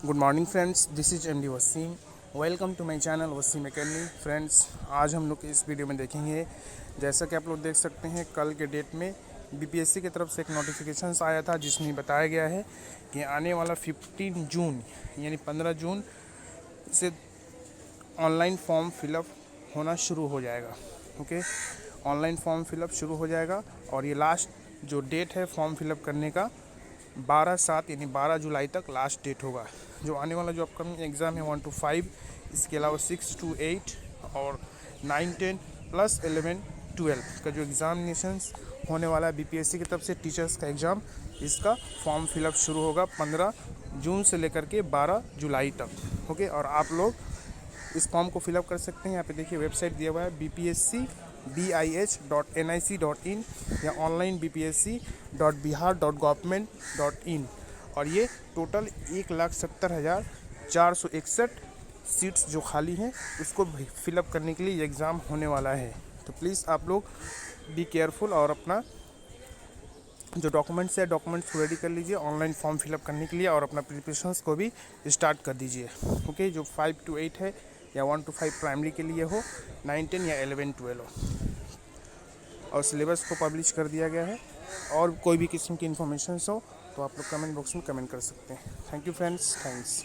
Good morning friends, this is MD Wasim. Welcome to my channel Wasim academy. Friends, आज हम लोग इस वीडियो में देखेंगे, जैसा कि आप लोग देख सकते हैं, कल के डेट में बीपीएससी की तरफ से एक नोटिफिकेशन आया था जिसमें बताया गया है कि आने वाला 15 जून यानी 15 जून से ऑनलाइन फॉर्म फिलअप होना शुरू हो जाएगा। ओके, ऑनलाइन फॉर्म फिलअप शुरू हो जाएगा और ये लास्ट जो डेट है फॉर्म फिलअप करने का 12/7 यानी 12 जुलाई तक लास्ट डेट होगा। जो आने वाला जो अपकमिंग एग्ज़ाम है 1 to 5, इसके अलावा 6 to 8 और 9, 10 प्लस 11, 12 का जो एग्ज़ामिनेशंस होने वाला है बीपीएससी की तरफ से टीचर्स का एग्ज़ाम, इसका फॉर्म फिलअप शुरू होगा 15 जून से लेकर के 12 जुलाई तक। ओके, और आप लोग इस फॉर्म को फिलअप कर सकते हैं। यहाँ पे देखिए वेबसाइट दिया हुआ है bpsc.bih.nic.in या ऑनलाइन bpsc.bihar.gov.in और ये टोटल 1,70,461 सीट्स जो खाली हैं उसको फिलअप करने के लिए ये एग्ज़ाम होने वाला है। तो प्लीज़ आप लोग बी केयरफुल और अपना जो डॉक्यूमेंट्स है डॉक्यूमेंट्स रेडी कर लीजिए ऑनलाइन फॉर्म फिलअप करने के लिए और अपना प्रिपरेशंस को भी स्टार्ट कर दीजिए। ओके, जो 5 to 8 है या 1 to 5 प्राइमरी के लिए हो, 9, 10 या 11, 12 हो, और सिलेबस को पब्लिश कर दिया गया है। और कोई भी किस्म की इन्फॉर्मेशन हो तो आप लोग कमेंट बॉक्स में कमेंट कर सकते हैं। Thank you friends, thanks.